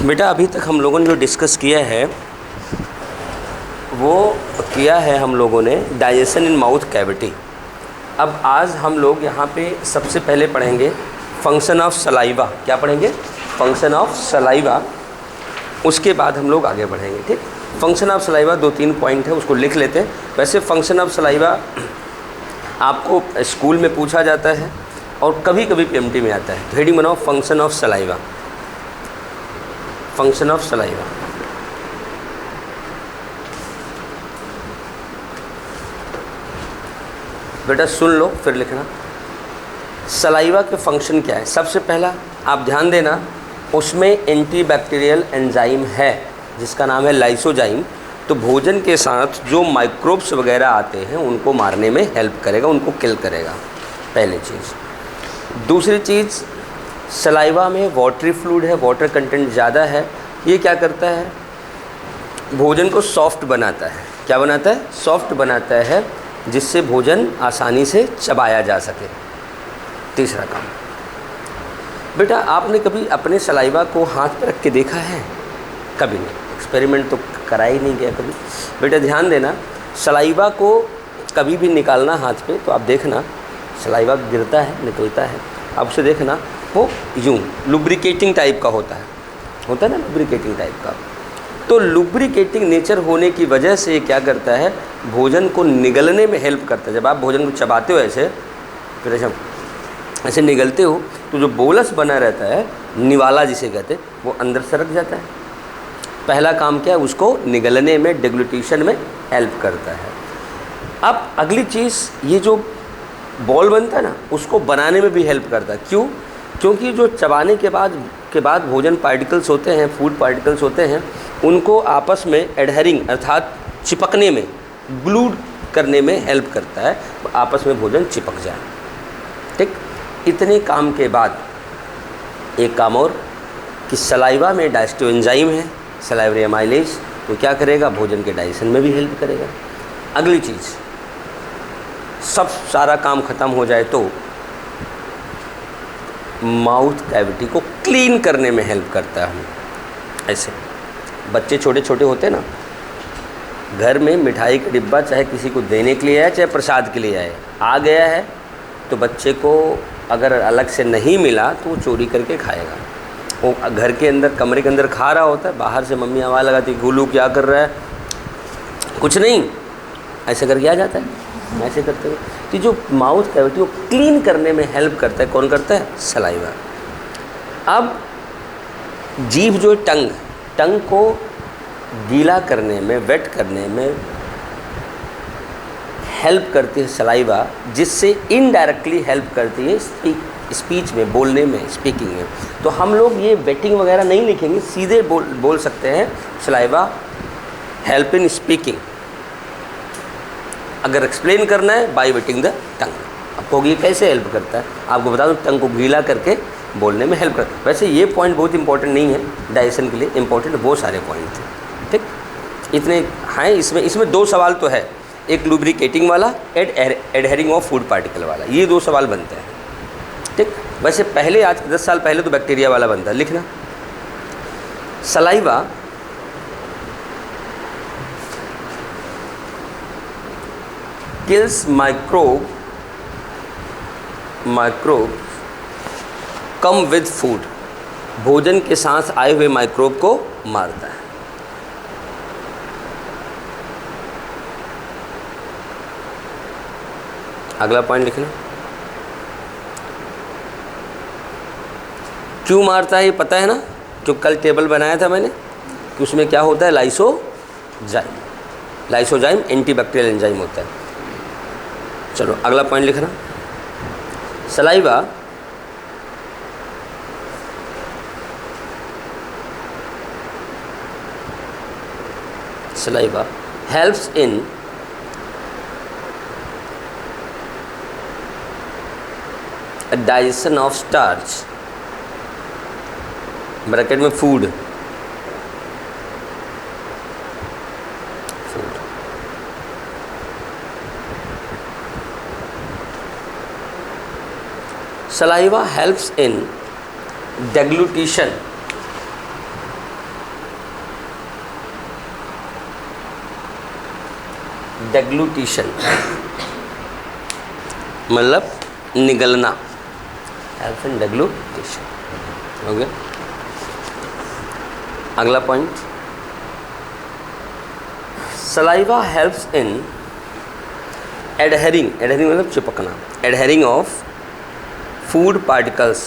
बेटा अभी तक हम लोगों ने जो डिस्कस किया है वो किया है हम लोगों ने डाइजेशन इन माउथ कैविटी। अब आज हम लोग यहाँ पे सबसे पहले पढ़ेंगे फंक्शन ऑफ सलाइवा। क्या पढ़ेंगे? Function of saliva. उसके बाद हम लोग आगे बढ़ेंगे। ठीक, फंक्शन ऑफ सलाइवा 2-3 पॉइंट है, उसको लिख लेते हैं। वैसे फंक्शन ऑफ सलाइवा आपको स्कूल में पूछा जाता है और कभी कभी पीएमटी में आता है। तो हेडिंग बनाओ function of saliva. Function of saliva. बेटा सुन लो फिर लिखना। सलाइवा के फंक्शन क्या है? सबसे पहला आप ध्यान देना, उसमें एंटीबैक्टीरियल एंजाइम है जिसका नाम है लाइसोजाइम। तो भोजन के साथ जो माइक्रोब्स वगैरह आते हैं उनको मारने में हेल्प करेगा, उनको किल करेगा, पहली चीज़। दूसरी चीज़, सलाइवा में वाटरी फ्लूइड है, वाटर कंटेंट ज़्यादा है। ये क्या करता है? भोजन को सॉफ्ट बनाता है। क्या बनाता है? सॉफ्ट बनाता है, जिससे भोजन आसानी से चबाया जा सके। तीसरा काम, बेटा आपने कभी अपने सलाइवा को हाथ पर रख के देखा है? कभी नहीं, एक्सपेरिमेंट तो करा ही नहीं गया कभी। बेटा ध्यान देना, सलाइवा को कभी भी निकालना हाथ पे तो आप देखना सलाइवा गिरता है, निकलता है। आप उसे देखना वो यूँ लुब्रिकेटिंग टाइप का होता है ना, लुब्रिकेटिंग टाइप का। तो लुब्रिकेटिंग नेचर होने की वजह से क्या करता है? भोजन को निगलने में हेल्प करता है। जब आप भोजन को चबाते हो ऐसे, फिर ऐसे निगलते हो तो जो बोलस बना रहता है, निवाला जिसे कहते हैं, वो अंदर सरक जाता है। पहला काम क्या है? उसको निगलने में, डिग्लूटिशन में हेल्प करता है। अब अगली चीज़, ये जो बॉल बनता है ना, उसको बनाने में भी हेल्प करता है। क्यों? क्योंकि जो चबाने के बाद भोजन पार्टिकल्स होते हैं, फूड पार्टिकल्स होते हैं, उनको आपस में एडहरिंग अर्थात चिपकने में, ग्लूड करने में हेल्प करता है, आपस में भोजन चिपक जाए। ठीक, इतने काम के बाद एक काम और कि सलाइवा में डाइजेस्टिव एंजाइम है, सलाइवरी एमाइलेज, तो क्या करेगा? भोजन के डाइजेशन में भी हेल्प करेगा। अगली चीज़, सब सारा काम ख़त्म हो जाए तो माउथ कैविटी को क्लीन करने में हेल्प करता है। ऐसे बच्चे छोटे छोटे होते हैं ना, घर में मिठाई का डिब्बा चाहे किसी को देने के लिए आए, चाहे प्रसाद के लिए आए, आ गया है तो बच्चे को अगर अलग से नहीं मिला तो वो चोरी करके खाएगा। वो घर के अंदर, कमरे के अंदर खा रहा होता है, बाहर से मम्मी आवाज़ लगाती, गोलू क्या कर रहा है? कुछ नहीं, ऐसे करके आ जाता है। ऐसे करते हुए तो जो माउथ कैविटी को क्लीन करने में हेल्प करता है, कौन करता है? सलाइवा। अब जीभ जो टंग को गीला करने में, वेट करने में हेल्प करती है सलाइवा, जिससे इनडायरेक्टली हेल्प करती है स्पीच में, बोलने में, स्पीकिंग में। तो हम लोग ये वेटिंग वगैरह नहीं लिखेंगे, सीधे बोल सकते हैं सलाइवा हेल्प इन स्पीकिंग। अगर एक्सप्लेन करना है, बाय वेटिंग द टंग। आपको ये कैसे हेल्प करता है? आपको बता दूं, टंग को गीला करके बोलने में हेल्प करता है। वैसे ये पॉइंट बहुत इंपॉर्टेंट नहीं है, डाइजेशन के लिए इंपॉर्टेंट बहुत सारे पॉइंट थे। ठीक, इतने हैं। इसमें 2 सवाल तो है, एक लुब्रिकेटिंग वाला, एडहेरिंग ऑफ फूड पार्टिकल वाला, ये 2 सवाल बनते हैं। ठीक, वैसे पहले, आज 10 साल पहले तो बैक्टीरिया वाला बनता है। लिखना, saliva kills microbe come with food। भोजन के साथ आए हुए माइक्रोब को मारता है। अगला पॉइंट लिखना, क्यों मारता है ये पता है ना? जो कल टेबल बनाया था मैंने कि उसमें क्या होता है? लाइसोजाइम एंटीबैक्टीरियल एंजाइम होता है। चलो अगला पॉइंट लिखना, saliva helps in digestion of starch, bracket में food. Saliva helps in deglutition deglutition मतलब निगलना, हेल्प्स इन डेग्लूटिशन। हो गया। अगला point, saliva helps in adhering, adhering मतलब चिपकना, एडहेरिंग ऑफ फूड पार्टिकल्स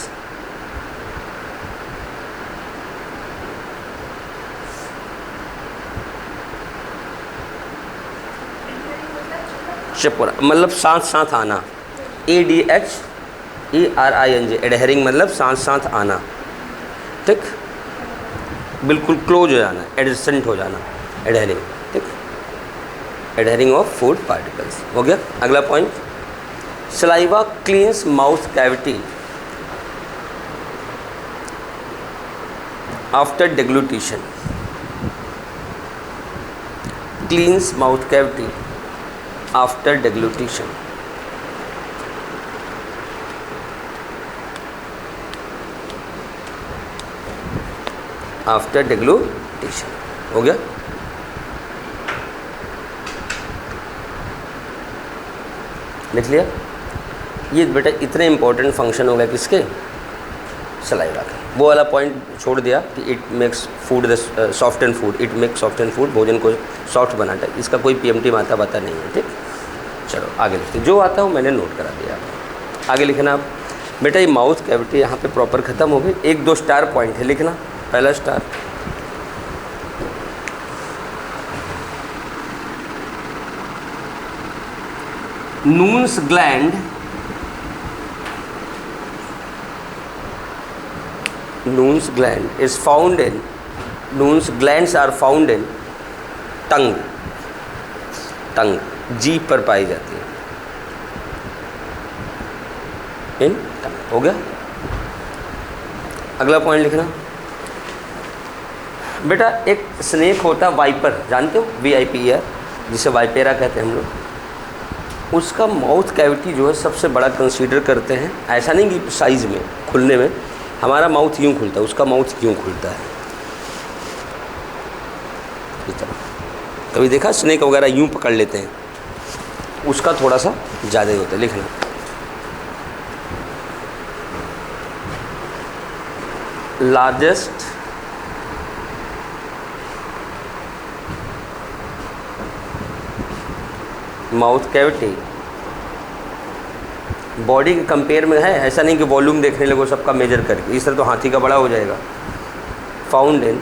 चिपकना मतलब साथ साथ आना, ADHERING, एडहेरिंग मतलब साथ साथ आना, ठीक, बिल्कुल क्लोज हो जाना, एडजेसेंट हो जाना, एडहेरिंग, ठीक, एडहेरिंग ऑफ फूड पार्टिकल्स। हो गया। अगला point, saliva cleanses mouth cavity after deglutition, cleanses mouth cavity after deglutition. After deglutition. हो गया। लिख लिया। ये बेटा इतने इंपॉर्टेंट फंक्शन हो गया किसके, सलाइवा के। वो वाला पॉइंट छोड़ दिया कि it makes food soft and food, it makes soft and food, भोजन को सॉफ्ट बनाता है, इसका कोई PMT माता बाता नहीं है, ठीक। चलो आगे लिखते, जो आता है वो मैंने नोट करा दिया। आगे लिखना आप बेटा, ये माउथ कैविटी यहाँ पे प्रॉपर ख़त्म हो गई। 1-2 स्टार पॉइंट है लिखना। पहला star, Nuhn's gland, Nuhn's gland is found in, Nuhn's glands are found in tongue, tongue जीभ पर पाई जाती है, इन टंग। हो गया। अगला पॉइंट लिखना बेटा, एक स्नेक होता वाइपर, जानते हो, VIPER, जिसे वाइपेरा कहते हैं हम लोग। उसका माउथ कैविटी जो है सबसे बड़ा कंसीडर करते हैं। ऐसा नहीं कि साइज़ में, खुलने में, हमारा माउथ यूँ खुलता है, उसका माउथ यूँ खुलता है, इस तरह। कभी देखा स्नेक वगैरह यूँ पकड़ लेते हैं, उसका थोड़ा सा ज़्यादा ही होता है। लिखना लार्जेस्ट माउथ कैविटी बॉडी के कंपेयर में है, ऐसा नहीं कि वॉल्यूम देखने लगो सबका मेजर करके, इस तरह तो हाथी का बड़ा हो जाएगा। Found in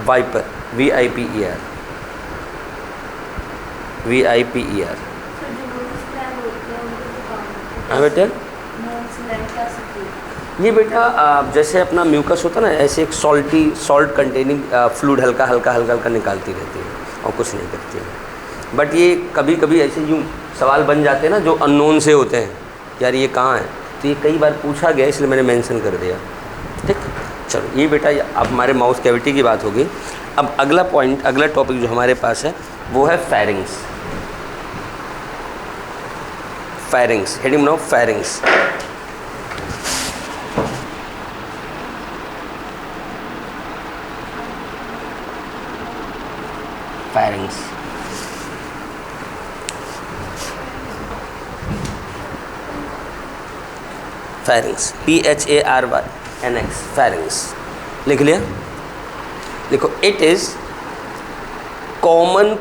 viper, VIPER, VIPER। हाँ बेटा, ये बेटा जैसे अपना म्यूकस होता है ना, ऐसे एक सॉल्ट कंटेनिंग फ्लूइड हल्का हल्का हल्का हल्का निकालती रहती है और कुछ नहीं करती है। बट ये कभी कभी ऐसे यूँ सवाल बन जाते हैं ना जो अननोन से होते हैं, यार ये कहाँ है, तो ये कई बार पूछा गया इसलिए मैंने मेंशन कर दिया, ठीक। चलो ये बेटा अब हमारे माउथ कैविटी की बात होगी। अब अगला पॉइंट, अगला टॉपिक जो हमारे पास है वो है फेरिंग्स। फेरिंग्स, हेडिंग बनाओ pharynx. Pharynx, pharynx, PHARYNX, pharynx. लिख लिया। देखो, it is common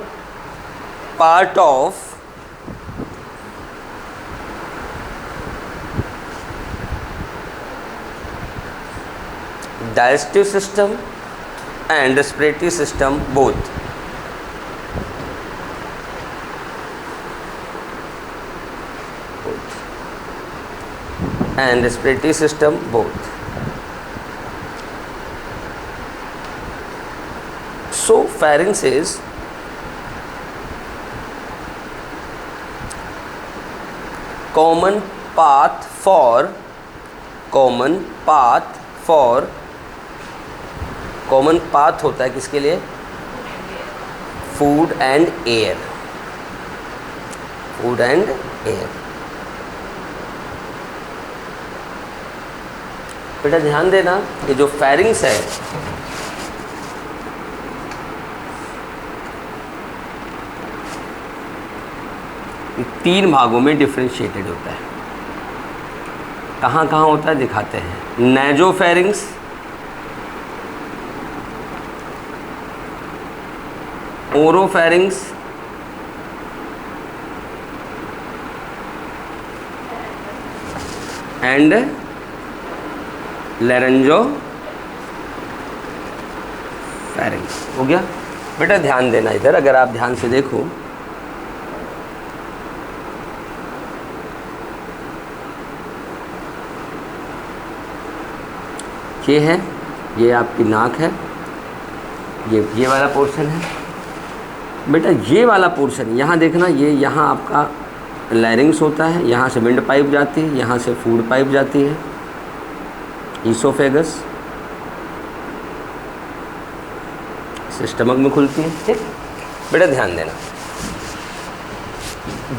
part of digestive system and respiratory system both. And respiratory system both. So pharynx is common path for common path होता है किसके लिए, food and air, food and air. बेटा ध्यान देना, ये जो फेरिंग्स है ये 3 भागों में डिफ्रेंशिएटेड होता है। कहाँ कहाँ होता है दिखाते हैं। Nasopharynx, oropharynx, and laryngopharynx. हो गया बेटा, ध्यान देना इधर, अगर आप ध्यान से देखो ये है, ये आपकी नाक है, ये वाला पोर्शन है बेटा। ये वाला पोर्शन यहाँ देखना, ये यहाँ आपका लैरिंग्स होता है, यहाँ से विंड पाइप जाती है, यहाँ से फूड पाइप जाती है, ईसोफेगस स्टमक में खुलती है। ठीक बेटा, ध्यान देना,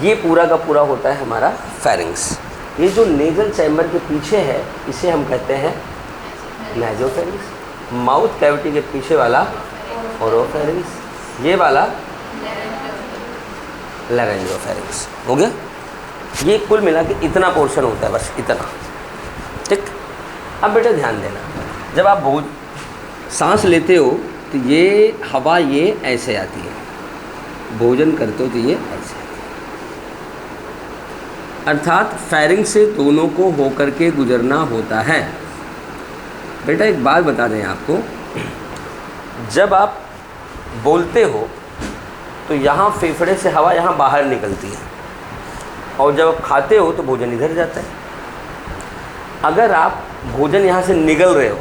ये पूरा का पूरा होता है हमारा फेरिंग्स। ये जो नेजल चैम्बर के पीछे है इसे हम कहते हैं नेजोफेरिंग्स। माउथ कैविटी के पीछे वाला ओरोफेरिंग्स, ये वाला लैरेंजोफेरिंग्स। हो गया, ये कुल मिला के इतना पोर्शन होता है, बस इतना। ठीक, अब बेटा ध्यान देना, जब आप सांस लेते हो तो ये हवा ये ऐसे आती है, भोजन करते हो तो ये ऐसे आती है, अर्थात फेरिंग्स से दोनों को होकर के गुजरना होता है। बेटा एक बात बता दें आपको, जब आप बोलते हो तो यहाँ फेफड़े से हवा यहाँ बाहर निकलती है, और जब आप खाते हो तो भोजन इधर जाता है। अगर आप भोजन यहाँ से निगल रहे हो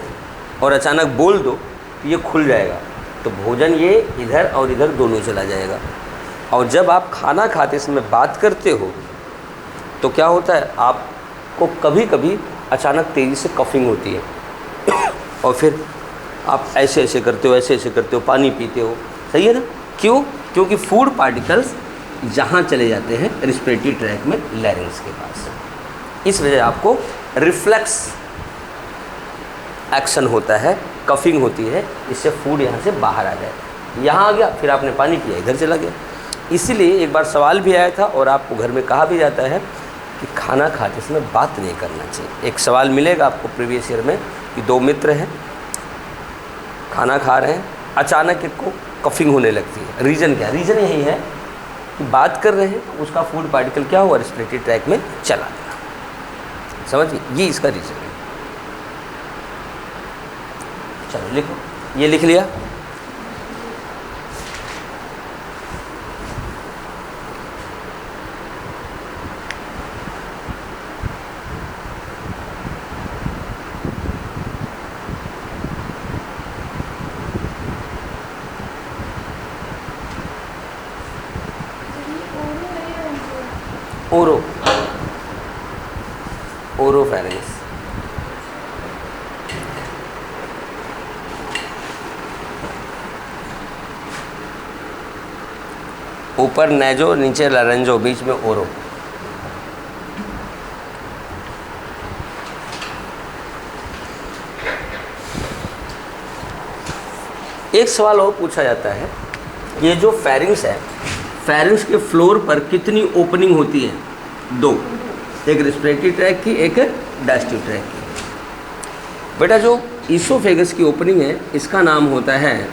और अचानक बोल दो तो ये खुल जाएगा, तो भोजन ये इधर और इधर दोनों चला जाएगा। और जब आप खाना खाते समय बात करते हो तो क्या होता है, आपको कभी कभी अचानक तेज़ी से कफिंग होती है और फिर आप ऐसे ऐसे करते हो, ऐसे ऐसे करते हो, पानी पीते हो। सही है ना? क्यों? क्योंकि फूड पार्टिकल्स जहाँ चले जाते हैं रिस्पिरेटरी ट्रैक में, लैरिंग्स के पास। इस वजह आपको रिफ्लेक्स एक्शन होता है, कफिंग होती है, इससे फूड यहाँ से बाहर आ जाए। यहाँ आ गया, फिर आपने पानी पिया, इधर चला गया। इसीलिए एक बार सवाल भी आया था और आपको घर में कहा भी जाता है कि खाना खाते समय बात नहीं करना चाहिए। एक सवाल मिलेगा आपको प्रीवियस ईयर में कि 2 मित्र हैं, खाना खा रहे हैं, अचानक एक को कफिंग होने लगती है। रीज़न क्या? रीज़न यही है कि बात कर रहे हैं, उसका फूड पार्टिकल क्या हुआ, रेस्पिरेटरी ट्रैक में चला गया। समझिए, ये इसका रीज़न है। चलो लिखो, ये लिख लिया। ओरोफेरिंग्स, ऊपर नेजो, नीचे लैरेंजो, बीच में ओरो। एक सवाल और पूछा जाता है, ये जो फेरिंग्स है, फेरिंग्स के फ्लोर पर कितनी ओपनिंग होती है? 2, एक रेस्पिरेटरी ट्रैक की, एक डाइजेस्टिव ट्रैक की। बेटा जो ईसोफेगस की ओपनिंग है इसका नाम होता है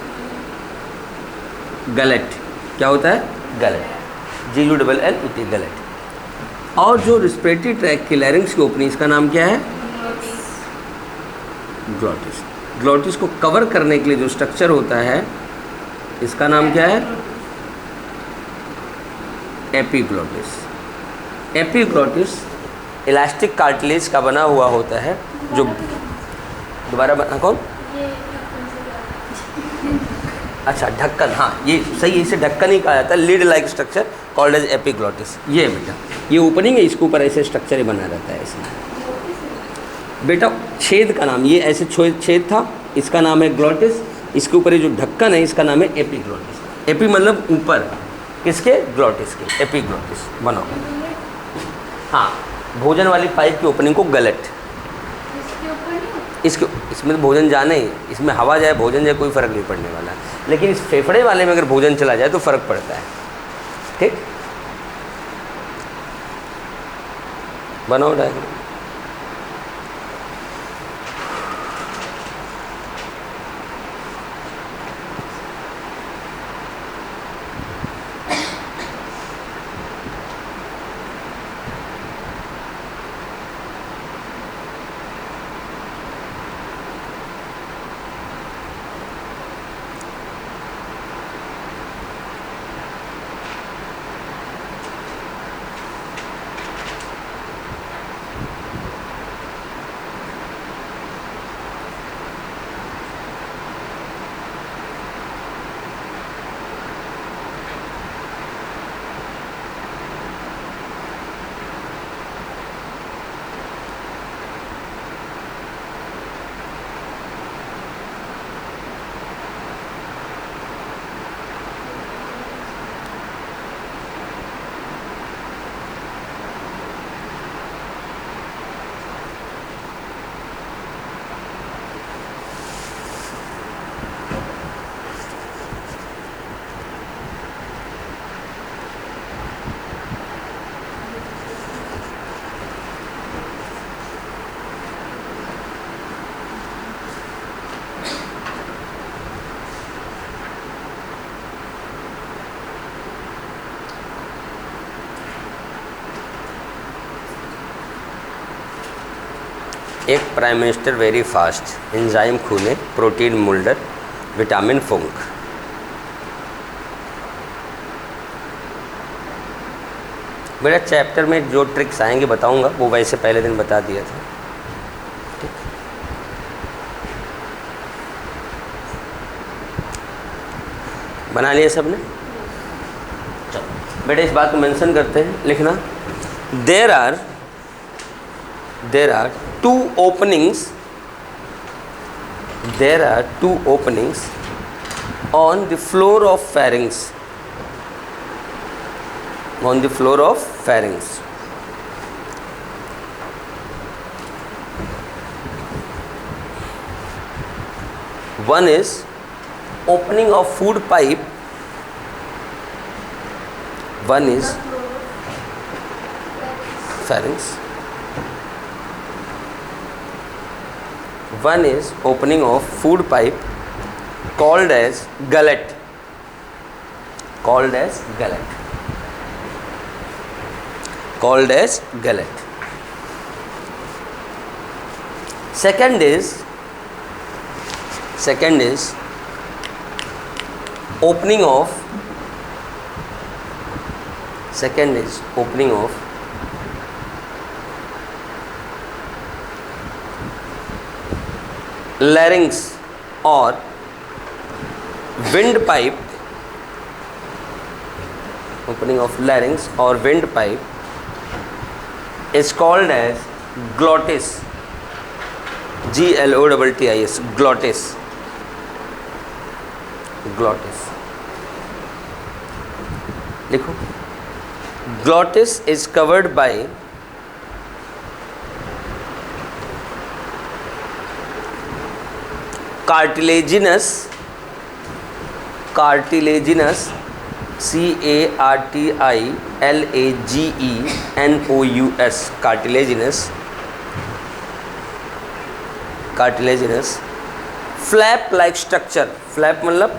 गलेट। क्या होता है? Gullet, GULLET, gullet. और जो रेस्पिरेटरी ट्रैक की लैरिंग्स की ओपनिंग, इसका नाम क्या है? ग्लॉटिस। ग्लॉटिस को कवर करने के लिए जो स्ट्रक्चर होता है इसका नाम क्या है? एपिग्लॉटिस। एपिग्लॉटिस इलास्टिक कार्टिलेज का बना हुआ होता है, जो दोबारा बना कौन? अच्छा, ढक्कन। हाँ, ये सही है, इसे ढक्कन ही कहा जाता है। Leaf like structure called as epiglottis. ये बेटा, ये ओपनिंग है, इसके ऊपर ऐसे स्ट्रक्चर ही बना रहता है इसमें। बेटा छेद का नाम, ये ऐसे छेद था, इसका नाम है ग्लॉटिस। इसके ऊपर ये जो ढक्कन है इसका नाम है एपिग्लॉटिस। एपी मतलब ऊपर, किसके? ग्लॉटिस के, एपिग्लॉटिस बनाओ। हाँ, भोजन वाली पाइप की ओपनिंग को गलेट। इसमें तो भोजन जाने ही, इसमें हवा जाए भोजन जाए कोई फ़र्क नहीं पड़ने वाला है, लेकिन इस फेफड़े वाले में अगर भोजन चला जाए तो फ़र्क पड़ता है। ठीक, बनाओ डायग्राम। एक prime minister very fast, enzyme खूने, प्रोटीन मोल्डर, विटामिन फुंक। मेरा चैप्टर में जो ट्रिक्स आएंगे बताऊंगा, वो वैसे पहले दिन बता दिया था। ठीक, बना लिया सबने? चलो बेटा इस बात को मेंशन करते हैं, लिखना। There are two openings on the floor of pharynx. One is opening of food pipe. One is pharynx. One is opening of food pipe called as gullet. Second is opening of larynx or windpipe. Opening of larynx or windpipe is called as glottis. glottis. लिखो। glottis is covered by cartilaginous cartilaginous flap like structure. flap मतलब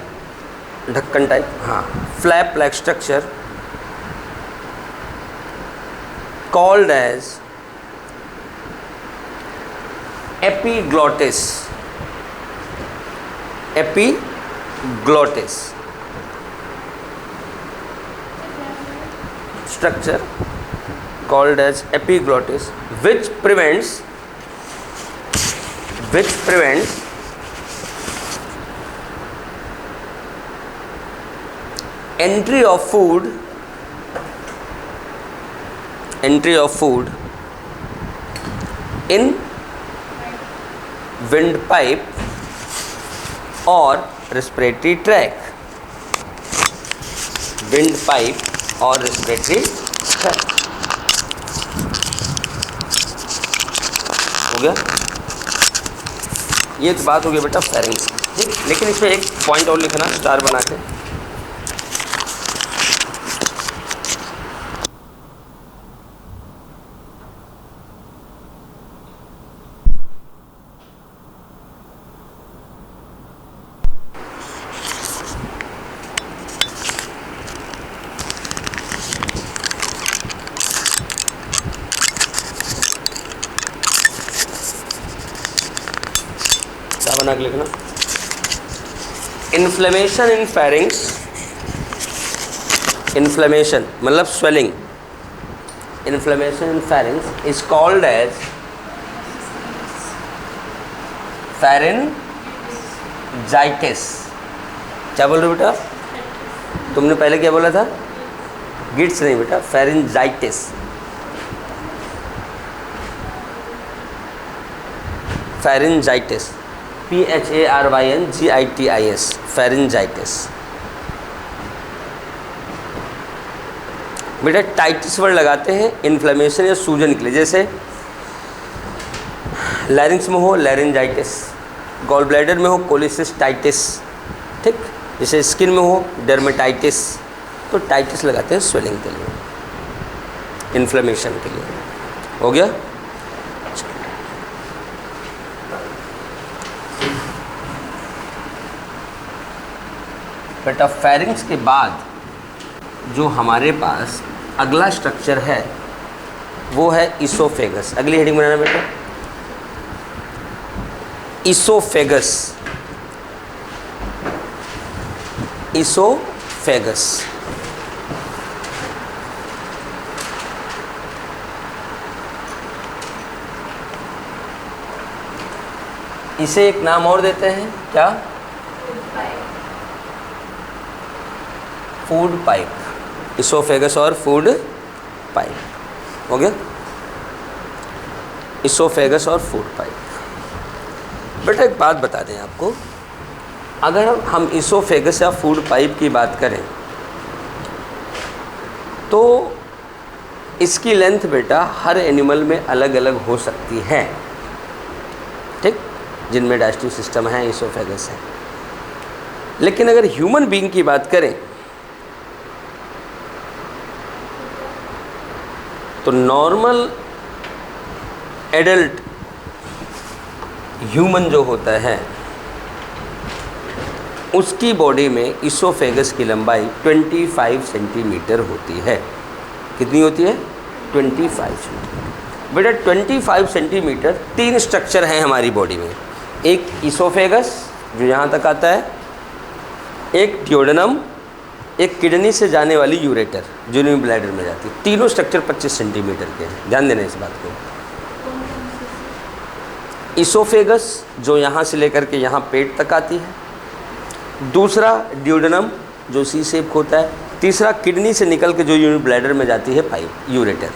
ढक्कन type, हाँ, flap like structure called as epiglottis. Structure called as epiglottis, which prevents entry of food in windpipe or respiratory tract. हो गया? ये तो बात हो गई बेटा फेरिंग्स की, ठीक। लेकिन इसमें एक पॉइंट और लिखना स्टार बना के। बना के लिखना। इन्फ्लेमेशन इन फेरिंग्स, इन्फ्लेमेशन मतलब swelling, inflammation in pharynx is called as pharyngitis. क्या बोल रहे हो बेटा? तुमने पहले क्या बोला था? गिट्स नहीं बेटा, फेरिंजाइटिस। Pharyngitis, PHARYNGITIS, pharyngitis. बेटा टाइटिस वर्ड लगाते हैं इन्फ्लेमेशन या सूजन के लिए, जैसे लैरिंग्स में हो लैरिंजाइटिस, गॉल ब्लैडर में हो कोलिसिस्टाइटिस, ठीक। जैसे स्किन में हो डर्मेटाइटिस, तो टाइटिस लगाते हैं स्वेलिंग के लिए, इन्फ्लेमेशन के लिए। हो गया? बेटा फेरिंग्स के बाद जो हमारे पास अगला स्ट्रक्चर है वो है इसोफेगस। अगली हेडिंग बनाना बेटा, इसोफेगस। इसोफेगस इसे एक नाम और देते हैं, क्या? Food pipe. इसोफेगस और फूड पाइप। हो गया? इसोफेगस और फूड पाइप। बेटा एक बात बता दें आपको, अगर हम इसोफेगस या फूड पाइप की बात करें तो इसकी लेंथ बेटा हर एनिमल में अलग अलग हो सकती है, ठीक। जिनमें डाइजेस्टिव सिस्टम है इसोफेगस है। लेकिन अगर ह्यूमन बीइंग की बात करें तो नॉर्मल एडल्ट ह्यूमन जो होता है उसकी बॉडी में इसोफेगस की लंबाई 25 सेंटीमीटर होती है। कितनी होती है? 25 सेंटीमीटर। बेटा 25 सेंटीमीटर 3 स्ट्रक्चर हैं हमारी बॉडी में। एक इसोफेगस जो यहाँ तक आता है, एक ड्यूोडेनम, एक किडनी से जाने वाली यूरेटर जो यूरिन ब्लैडर में जाती है। तीनों स्ट्रक्चर 25 सेंटीमीटर के हैं, ध्यान देना इस बात को। इसोफेगस जो यहाँ से लेकर के यहाँ पेट तक आती है, दूसरा ड्यूोडेनम जो सी शेप होता है, तीसरा किडनी से निकल के जो यूरिन ब्लैडर में जाती है पाइप, यूरेटर,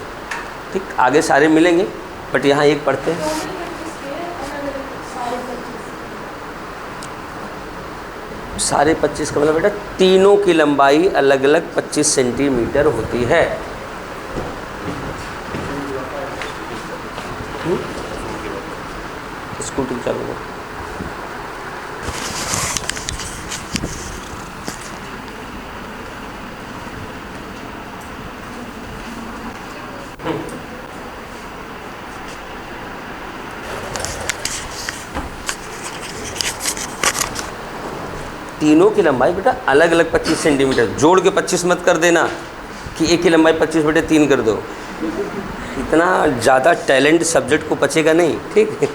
ठीक। आगे सारे मिलेंगे बट यहाँ एक पढ़ते हैं। सारे 25 का मतलब बेटा तीनों की लंबाई अलग अलग 25 सेंटीमीटर होती है। स्कूटी चालू हो। तीनों की लंबाई बेटा अलग अलग 25 सेंटीमीटर, जोड़ के 25 मत कर देना कि एक की लंबाई 25 बेटे 3 कर दो, इतना ज़्यादा टैलेंट सब्जेक्ट को बचेगा नहीं, ठीक है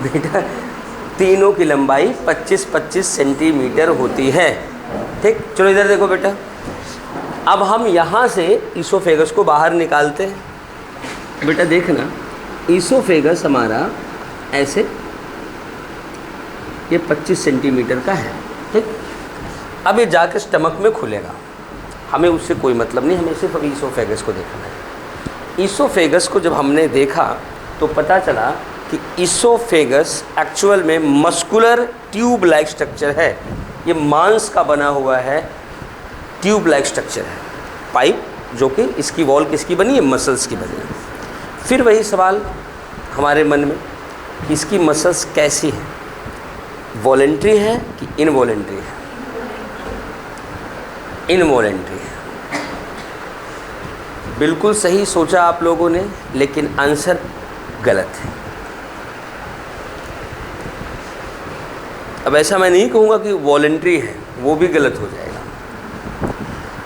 बेटा। तीनों की लंबाई 25-25 सेंटीमीटर होती है, ठीक। चलो इधर देखो बेटा, अब हम यहाँ से इसोफेगस को बाहर निकालते हैं। बेटा देखना, इसोफेगस हमारा ऐसे ये 25 सेंटीमीटर का है, ठीक। अब ये जाकर स्टमक में खुलेगा, हमें उससे कोई मतलब नहीं, हमें सिर्फ अभी इसोफेगस को देखना है। इसोफेगस को जब हमने देखा तो पता चला कि इसोफेगस एक्चुअल में मस्कुलर ट्यूब लाइक स्ट्रक्चर है। ये मांस का बना हुआ है ट्यूब लाइक स्ट्रक्चर है, पाइप, जो कि इसकी वॉल किसकी बनी है? मसल्स की बनी है। फिर वही सवाल हमारे मन में, इसकी मसल्स कैसी है? वॉलेंट्री है कि इनवॉलेंट्री है? इनवॉलेंट्री है। बिल्कुल सही सोचा आप लोगों ने, लेकिन आंसर गलत है। अब ऐसा मैं नहीं कहूँगा कि वॉलेंट्री है, वो भी गलत हो जाएगा।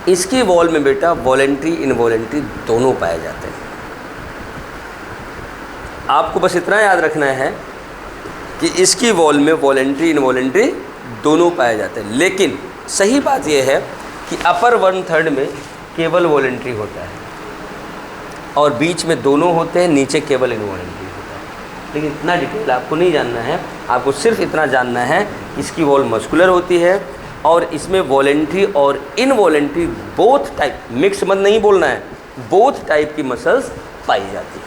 इसकी वॉल में बेटा वॉलेंट्री इनवॉलेंट्री दोनों पाए जाते हैं। आपको बस इतना याद रखना है कि इसकी वॉल में वॉलेंट्री इनवॉलेंट्री दोनों पाए जाते हैं, लेकिन सही बात यह है कि अपर 1/3 में केवल वॉलेंट्री होता है और बीच में दोनों होते हैं, नीचे केवल इनवॉलेंट्री होता है। लेकिन इतना डिटेल आपको नहीं जानना है, आपको सिर्फ इतना जानना है इसकी वॉल मस्कुलर होती है और इसमें वॉलेंट्री और इनवॉलेंट्री बोथ टाइप, मिक्स मत नहीं बोलना है, बोथ टाइप की मसल्स पाई जाती है।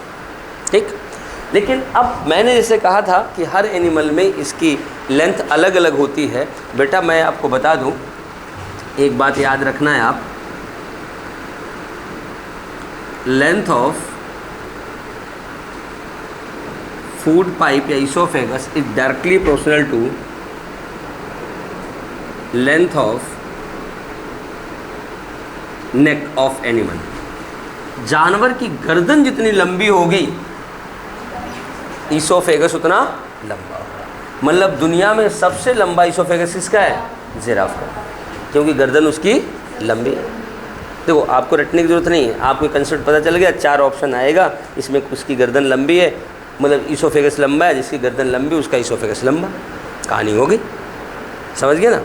ठीक, लेकिन अब मैंने जैसे कहा था कि हर एनिमल में इसकी लेंथ अलग अलग होती है। बेटा मैं आपको बता दूं, एक बात याद रखना है आप, लेंथ ऑफ फूड पाइप या oesophagus is directly proportional to length of neck of animal. जानवर की गर्दन जितनी लंबी होगी इसोफेगस उतना लंबा होगा। मतलब दुनिया में सबसे लंबा इसोफेगस किसका है? जिराफ का, क्योंकि गर्दन उसकी लंबी है। देखो आपको रटने की ज़रूरत नहीं है, आपको कंसेप्ट पता चल गया। 4 ऑप्शन आएगा, इसमें उसकी गर्दन लंबी है, मतलब इसोफेगस लंबा है, जिसकी गर्दन लंबी उसका इसोफेगस लंबा, कहानी होगी। समझ गए ना?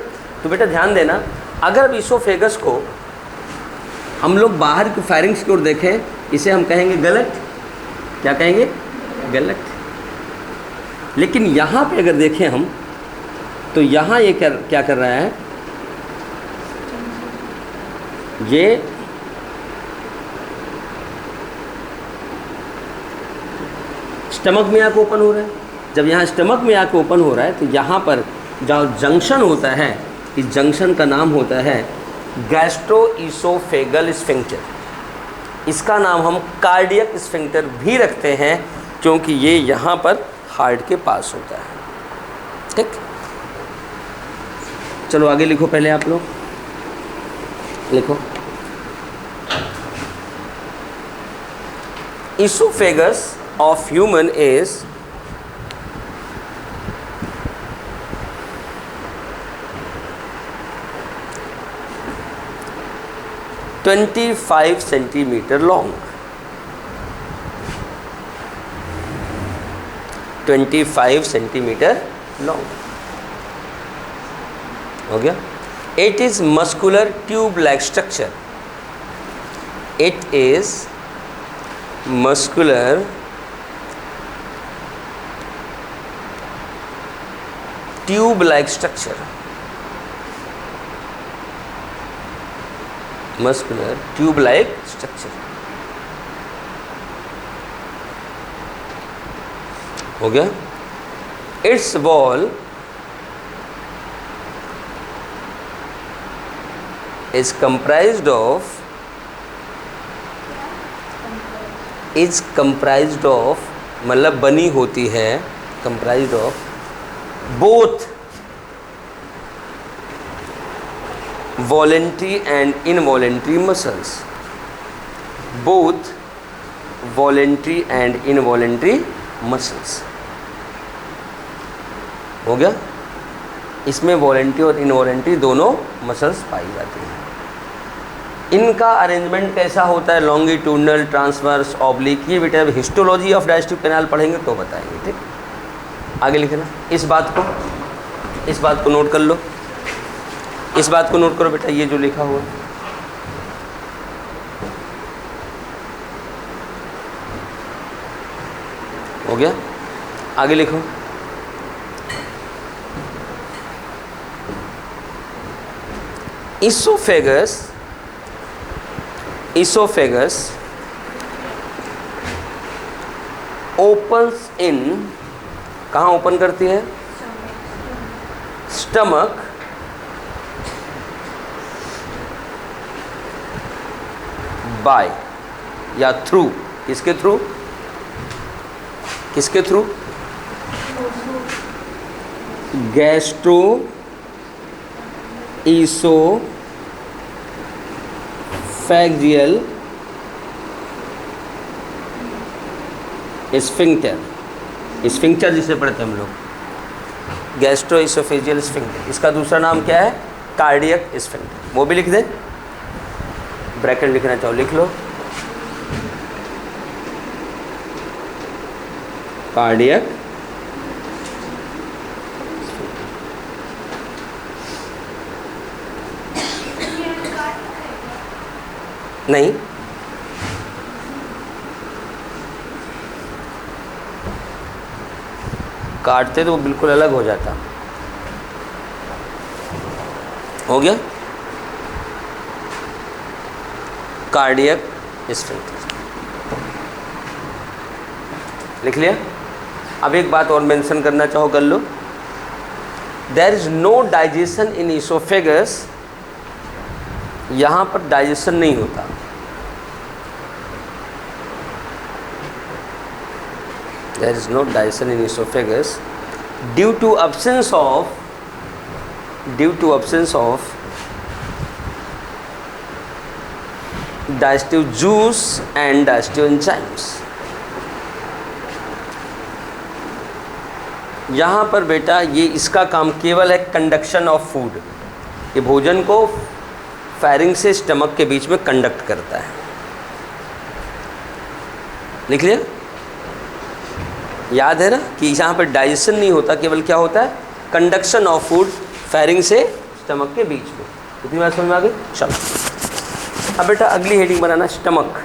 तो बेटा ध्यान देना, अगर इसोफेगस को हम लोग बाहर की फायरिंग्स की ओर देखें, इसे हम कहेंगे गलत। क्या कहेंगे? गलत। लेकिन यहाँ पे अगर देखें हम, तो यहाँ ये क्या कर रहा है, ये स्टमक में आके ओपन हो रहा है। जब यहाँ स्टमक में आके ओपन हो रहा है तो यहाँ पर जहाँ जंक्शन होता है, इस जंक्शन का नाम होता है गैस्ट्रोइसोफेगल स्फिंक्टर। इसका नाम हम कार्डियक स्फिंक्टर भी रखते हैं, क्योंकि ये यहाँ पर हार्ट के पास होता है। ठीक, चलो आगे लिखो, पहले आप लोग लिखो। Oesophagus of human is 25 centimetre long. 25 centimetre long हो गया। It is muscular tube like structure. It is muscular tube like structure. Muscular tube like structure हो गया। It's wall is comprised of मतलब बनी होती है, comprised of both voluntary and involuntary muscles, both voluntary and involuntary muscles हो गया। इसमें voluntary और इनवॉलेंट्री दोनों मसल्स पाई जाती हैं। इनका अरेंजमेंट कैसा होता है, लॉन्गिट्यूडनल, ट्रांसवर्स, ऑब्लिक, ये बेटा हिस्टोलॉजी ऑफ डाइजेस्टिव कैनाल पढ़ेंगे तो बताएंगे। ठीक, आगे लिखना। इस बात को नोट कर लो, इस बात को नोट करो बेटा, ये जो लिखा हुआ हो गया। आगे लिखो। इसोफेगस ओपन्स इन, कहाँ ओपन करती है? स्टमक बाय या थ्रू, किसके थ्रू? किसके through? Gastro oesophageal sphincter. Sphincter जिसे पढ़ते हम लोग, गैस्ट्रो इसोफेजियल स्फिंक्टर। इसका दूसरा नाम क्या है? Cardiac sphincter. वो भी लिख दें, ब्रैकेट लिखना चाहो लिख लो, कार्डियक नहीं, काटते तो वो बिल्कुल अलग हो जाता। हो गया कार्डियक स्फिंक्टर, लिख लिया। अब एक बात और मेंशन करना चाहो कर लो, there is no digestion in oesophagus, यहाँ पर डाइजेशन नहीं होता। There is no digestion in oesophagus due to absence of digestive juice and digestive enzymes। यहाँ पर बेटा ये इसका काम केवल है कंडक्शन ऑफ फूड, ये भोजन को फैरिंग से स्टमक के बीच में कंडक्ट करता है। लिख लिया, याद है ना कि यहाँ पर डाइजेशन नहीं होता, केवल क्या होता है कंडक्शन ऑफ फूड फैरिंग से स्टमक के बीच में। इतनी बात समझ में आ गई। चलो अब बेटा अगली हेडिंग बनाना स्टमक।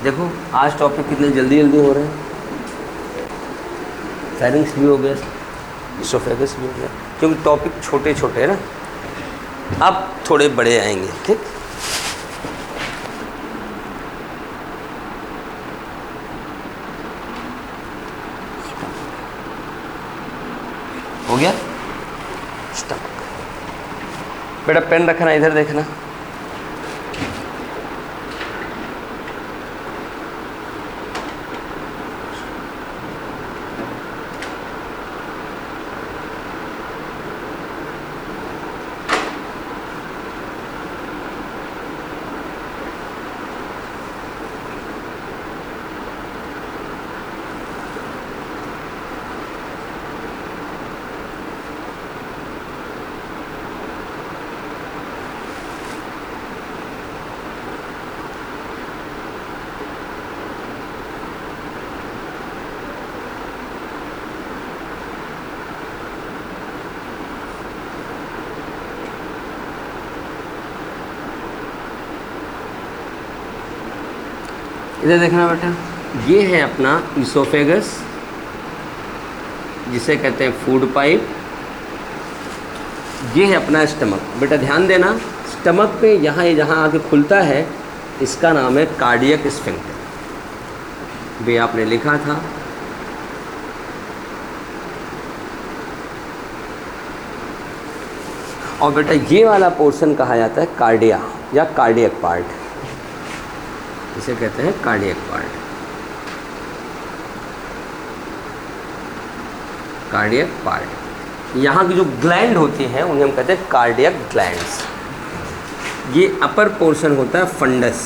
देखो आज टॉपिक कितने जल्दी जल्दी हो रहे हैं, फैरिंग्स भी हो गया, इसोफेगस भी हो गया, क्योंकि टॉपिक छोटे छोटे हैं ना, अब थोड़े बड़े आएंगे। ठीक, हो गया स्टमक। बेटा पेन रखना, इधर देखना। इधर देखना बेटा, ये है अपना इसोफेगस जिसे कहते हैं फूड पाइप, ये है अपना स्टमक। बेटा ध्यान देना, स्टमक पे यहाँ ये जहाँ आके खुलता है इसका नाम है कार्डियक स्फिंक्टर। भी आपने लिखा था, और बेटा ये वाला पोर्शन कहा जाता है कार्डिया या कार्डियक पार्ट, इसे कहते हैं कार्डियक पार्ट। कार्डियक पार्ट, यहाँ की जो ग्लैंड होती हैं उन्हें हम कहते हैं कार्डियक ग्लैंड्स। ये अपर पोर्शन होता है फंडस,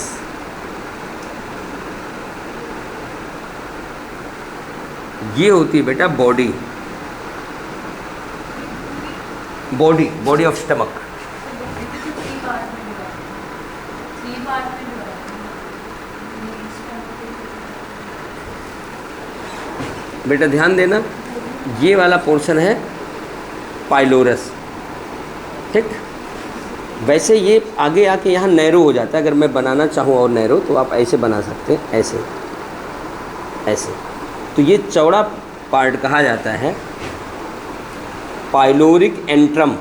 ये होती है बेटा बॉडी, बॉडी ऑफ स्टमक। बेटा ध्यान देना, ये वाला पोर्शन है पाइलोरस। ठीक, वैसे ये आगे आके यहाँ नैरो हो जाता है। अगर मैं बनाना चाहूँ और नैरो तो आप ऐसे बना सकते हैं, ऐसे ऐसे। तो ये चौड़ा पार्ट कहा जाता है पाइलोरिक एंट्रम,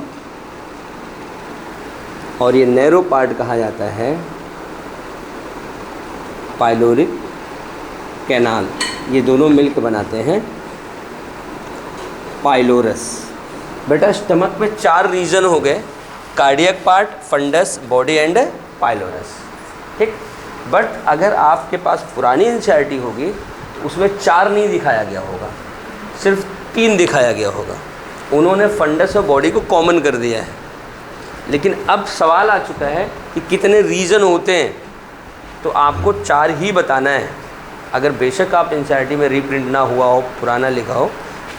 और ये नैरो पार्ट कहा जाता है पाइलोरिक कैनाल। ये दोनों मिलकर बनाते हैं पाइलोरस। बेटा स्टमक में 4 रीजन हो गए, cardiac part, fundus, body and pylorus. ठीक, बट अगर आपके पास पुरानी एनसीईआरटी होगी उसमें 4 नहीं दिखाया गया होगा, सिर्फ 3 दिखाया गया होगा। उन्होंने फंडस और बॉडी को कॉमन कर दिया है। लेकिन अब सवाल आ चुका है कि कितने रीजन होते हैं, तो आपको 4 ही बताना है। अगर बेशक आप एनसीईआरटी में रीप्रिंट ना हुआ हो, पुराना लिखा हो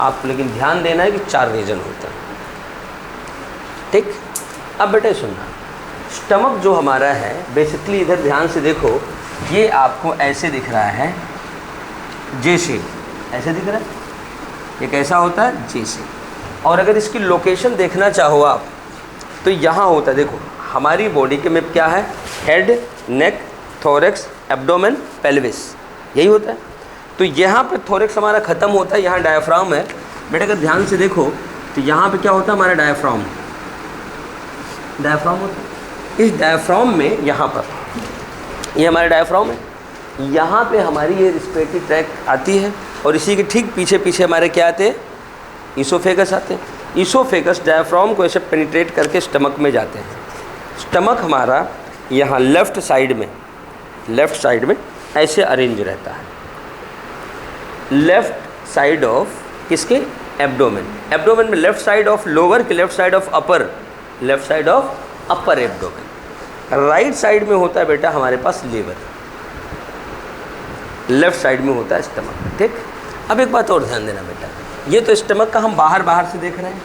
आप, लेकिन ध्यान देना है कि 4 रीजन होता है। ठीक, अब बेटे सुनना, स्टमक जो हमारा है बेसिकली, इधर ध्यान से देखो, ये आपको ऐसे दिख रहा है, जे शेप ऐसे दिख रहा है, ये कैसा होता है, जैसे। और अगर इसकी लोकेशन देखना चाहो आप तो यहाँ होता है, देखो हमारी बॉडी के में क्या है, हेड, नेक, थोरेक्स, एब्डोमेन, पेल्विस, यही होता है। तो यहाँ पे थोरेक्स हमारा ख़त्म होता है, यहाँ डायफ्राम है। बेटा अगर ध्यान से देखो तो यहाँ पे क्या होता है, हमारा डायफ्राम होता है। इस डायफ्राम में यहाँ पर ये हमारा डायफ्राम है, यहाँ पे हमारी ये रिस्पिरेटरी ट्रैक्ट आती है और इसी के ठीक पीछे पीछे हमारे क्या आते हैं, ईसोफेगस आते हैं। ईसोफेगस डायफ्राम को ऐसे पेनिट्रेट करके स्टमक में जाते हैं। स्टमक हमारा यहाँ लेफ़्ट साइड में ऐसे अरेंज रहता है, लेफ़्ट साइड ऑफ किसके, एब्डोमेन में लेफ़्ट साइड ऑफ लोअर के left side of upper, left side of upper abdomen. Right side में होता है बेटा हमारे पास लीवर, लेफ़्ट साइड में होता है स्टमक। ठीक, अब एक बात और ध्यान देना बेटा, ये तो स्टमक का हम बाहर से देख रहे हैं,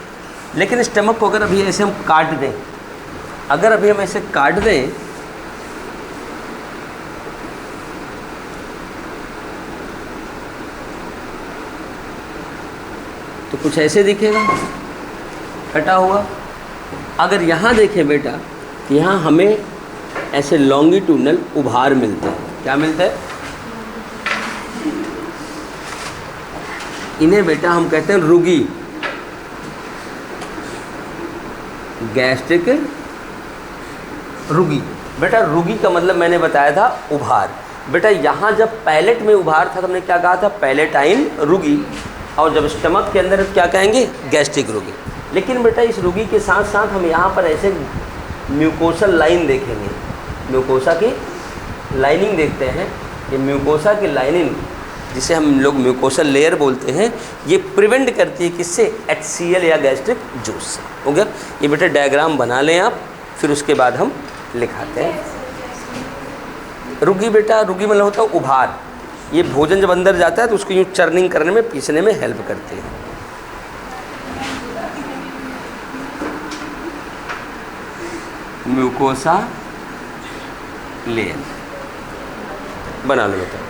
लेकिन स्टमक को अगर अभी ऐसे हम काट दें, अगर अभी हम ऐसे काट दें तो कुछ ऐसे दिखेगा कटा हुआ। अगर यहाँ देखें बेटा, यहाँ हमें ऐसे लॉन्गिट्यूडनल उभार मिलते हैं। क्या मिलता है, इन्हें बेटा हम कहते हैं रुगी, गैस्ट्रिक रुगी। बेटा रुगी का मतलब मैंने बताया था उभार। बेटा यहाँ जब पैलेट में उभार था तो हमने क्या कहा था, पैलेटाइन रुगी, और जब स्टमक के अंदर क्या कहेंगे, गैस्ट्रिक रुगी। लेकिन बेटा इस रुगी के साथ साथ हम यहाँ पर ऐसे म्यूकोसल लाइन देखेंगे, म्यूकोसा की लाइनिंग देखते हैं। ये म्यूकोसा की लाइनिंग जिसे हम लोग म्यूकोसल लेयर बोलते हैं, ये प्रिवेंट करती है किससे, HCl या गैस्ट्रिक जूस से। हो गया, ये बेटा डायग्राम बना लें आप, फिर उसके बाद हम लिखाते हैं। रुगी बेटा, रुगी मतलब होता है उभार। ये भोजन जब अंदर जाता है तो उसको यूँ चर्निंग करने में, पीसने में हेल्प करती है। म्यूकोसा लेयर बना लो बेटा।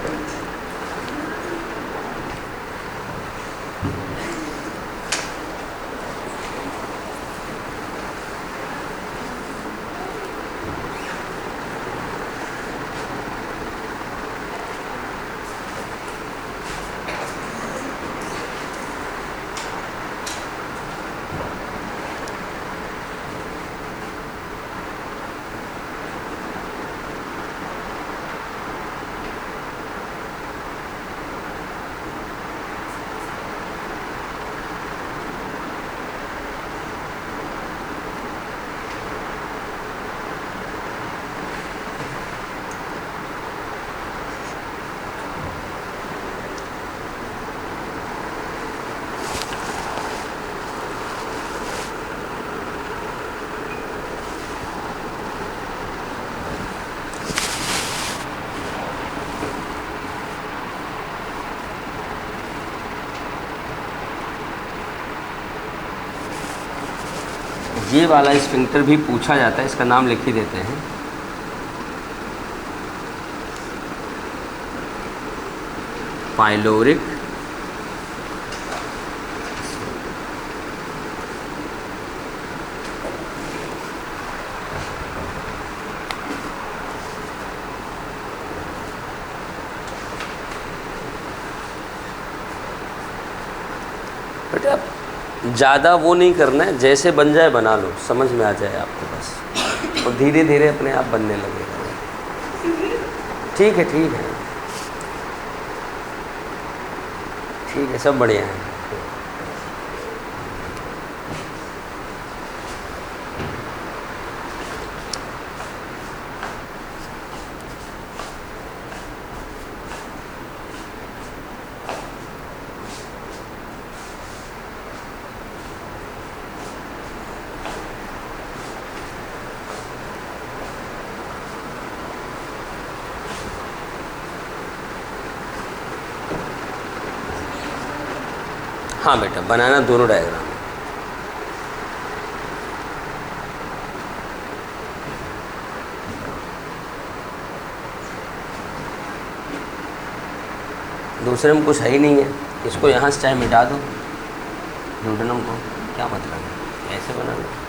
ये वाला स्फिंक्टर भी पूछा जाता है, इसका नाम लिख ही देते हैं। पाइलोरिक बेटा ज़्यादा वो नहीं करना है, जैसे बन जाए बना लो, समझ में आ जाए आपको बस, और धीरे धीरे अपने आप बनने लगेगा। ठीक है, ठीक है, ठीक है, सब बढ़िया है। हाँ बेटा, बनाना दोनों डायग्राम। दूसरे में कुछ है ही नहीं है, इसको यहाँ से चाहे मिटा दो। ड्यूडेनम को क्या मतलब है, ऐसे बनाना।